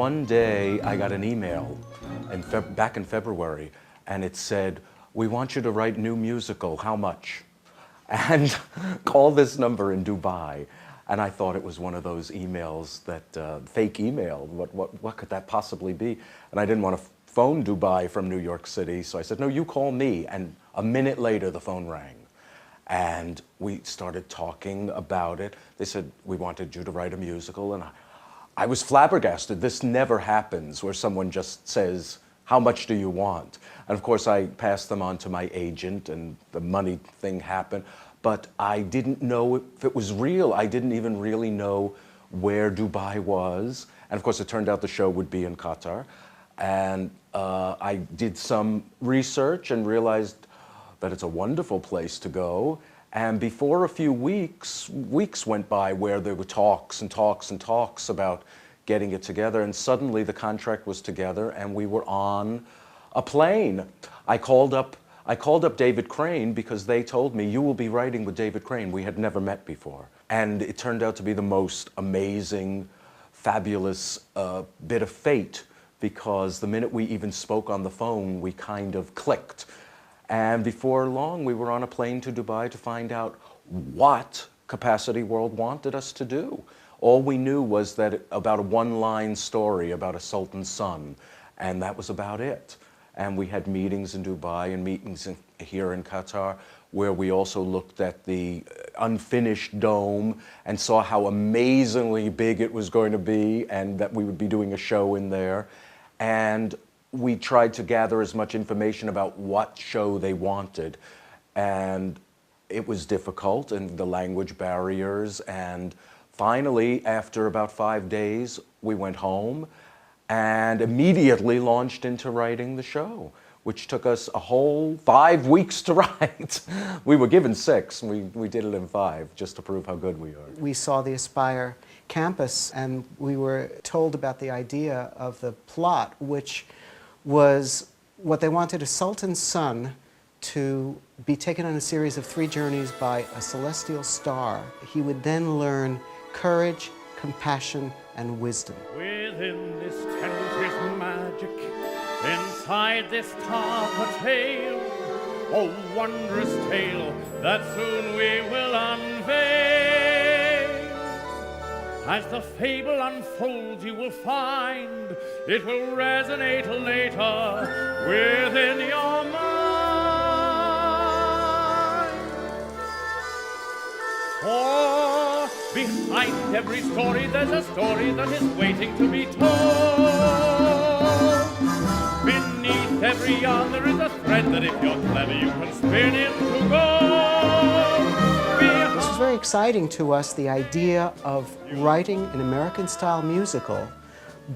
one day I got an email back in February, and it said, "We want you to write new musical, how much?" And call this number in Dubai. And I thought it was one of those emails that, fake email, what could that possibly be? And I didn't want to phone Dubai from New York City, so I said, "No, you call me." And a minute later, the phone rang. And we started talking about it. They said, "We wanted you to write a musical." And I was flabbergasted. This never happens where someone just says, "How much do you want?" And of course, I passed them on to my agent, and the money thing happened. But I didn't know if it was real. I didn't even really know where Dubai was. And of course, it turned out the show would be in Qatar. And I did some research and realized that it's a wonderful place to go. And before a few weeks went by where there were talks and talks and talks about getting it together, and suddenly the contract was together and we were on a plane. I called up David Krane because they told me, "You will be writing with David Krane." We had never met before. And it turned out to be the most amazing, fabulous bit of fate, because the minute we even spoke on the phone, we kind of clicked. And before long, we were on a plane to Dubai to find out what Capacity World wanted us to do. All we knew was that about a one-line story about a sultan's son, and that was about it. And we had meetings in Dubai and meetings here in Qatar, where we also looked at the unfinished dome and saw how amazingly big it was going to be, and that we would be doing a show in there. And we tried to gather as much information about what show they wanted. And it was difficult, and the language barriers. And finally, after about 5 days, we went home and immediately launched into writing the show, which took us a whole 5 weeks to write. We were given 6, and we did it in 5, just to prove how good we are. We saw the Aspire campus, and we were told about the idea of the plot, which was what they wanted: a sultan's son to be taken on a series of 3 journeys by a celestial star. He would then learn courage, compassion, and wisdom. Within this tent is magic, inside this top a tale, a wondrous tale that soon we will unveil. As the fable unfolds, you will find it will resonate later within your mind. For behind every story, there's a story that is waiting to be told. Beneath every yarn, there is a thread that if you're clever, you can spin into gold. This was very exciting to us, the idea of writing an American-style musical,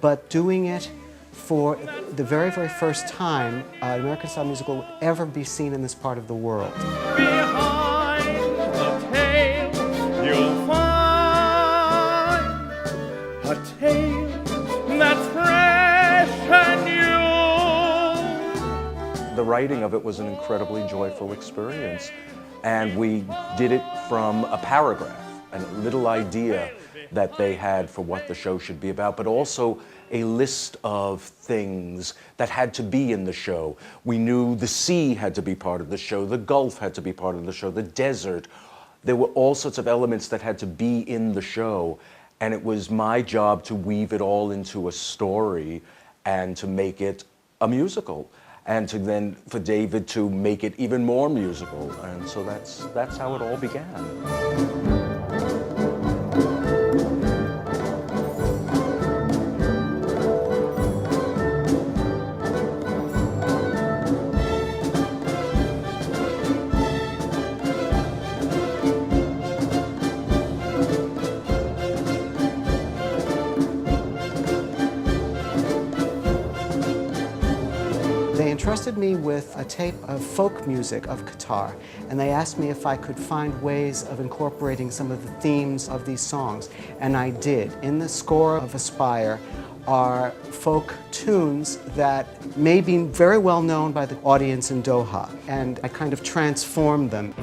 but doing it for the very, very first time an American-style musical would ever be seen in this part of the world. Behind the tale, you'll find a tale that's fresh and new. The writing of it was an incredibly joyful experience. And we did it from a paragraph, a little idea that they had for what the show should be about, but also a list of things that had to be in the show. We knew the sea had to be part of the show, the Gulf had to be part of the show, the desert. There were all sorts of elements that had to be in the show, and it was my job to weave it all into a story and to make it a musical. And to then, for David to make it even more musical. And so that's how it all began. They entrusted me with a tape of folk music of Qatar, and they asked me if I could find ways of incorporating some of the themes of these songs, and I did. In the score of Aspire are folk tunes that may be very well known by the audience in Doha, and I kind of transformed them.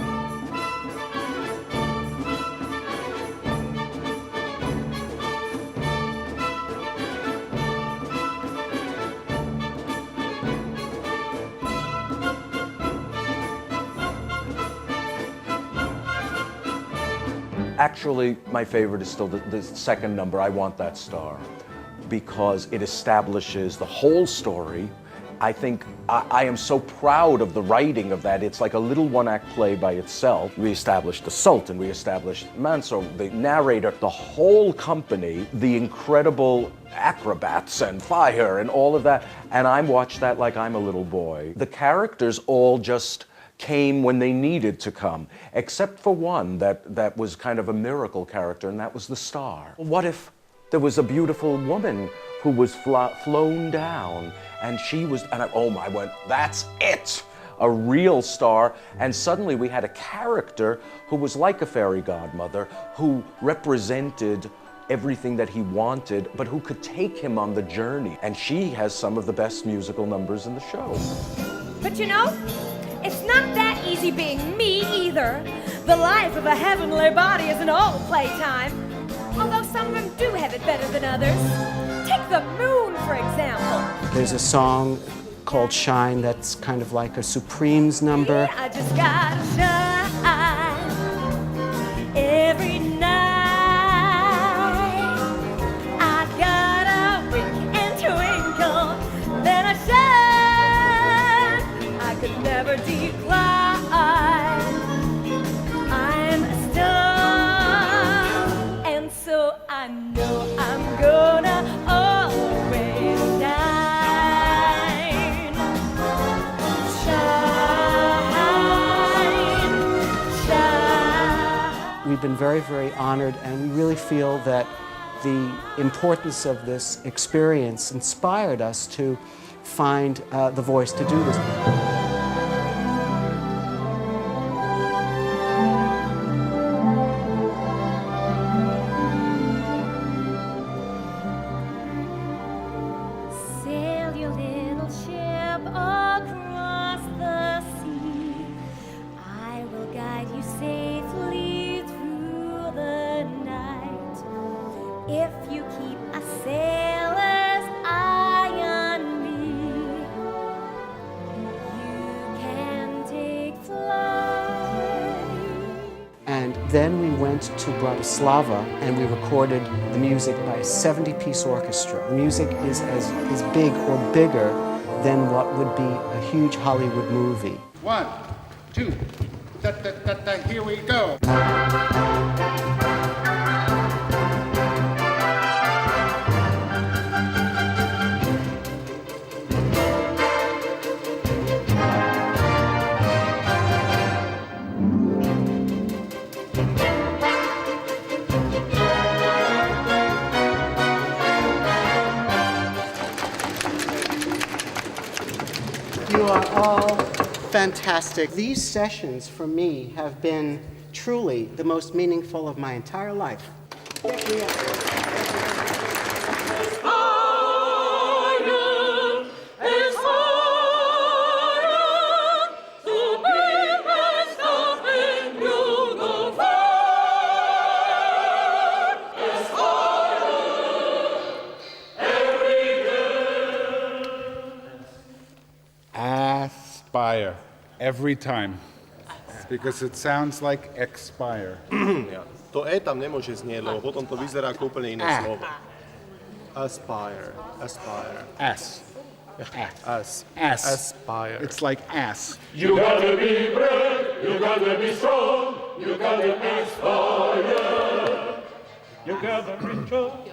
Actually, my favorite is still the second number, I Want That Star, because it establishes the whole story. I think I am so proud of the writing of that. It's like a little one-act play by itself. We established the Sultan, we established Mansour, the narrator, the whole company, the incredible acrobats and fire and all of that. And I watched that like I'm a little boy. The characters all just came when they needed to come, except for one that was kind of a miracle character, and that was the star. What if there was a beautiful woman who was flown down, and she was, and I went, that's it, a real star. And suddenly we had a character who was like a fairy godmother, who represented everything that he wanted, but who could take him on the journey. And she has some of the best musical numbers in the show. But you know, it's not that easy being me either. The life of a heavenly body isn't all playtime. Although some of them do have it better than others. Take the moon, for example. There's a song called Shine that's kind of like a Supremes number. I just gotta shine every night. I gotta wink and twinkle, then I shine. I could never decline. I'm a star, and so I know I'm gonna always shine. Shine, shine. We've been very, very honored, and we really feel that the importance of this experience inspired us to find the voice to do this. Sail your little ship across the sea. I will guide you safely through the night. If you keep a sailor's eye on me, you can take flight. And then we went to Bratislava and we recorded the music by a 70-piece orchestra. The music is as big or bigger than what would be a huge Hollywood movie. 1, 2, here we go. You are all fantastic. These sessions for me have been truly the most meaningful of my entire life. Aspire. Every time. Because it sounds like expire. To E tam nemôže znieť, lebo potom to vyzerá ako úplne iné slovo. Aspire, aspire. Ass. As. Ass. Aspire. It's like ass. You gotta be brave, you gotta be strong, you gotta aspire. You gotta be strong.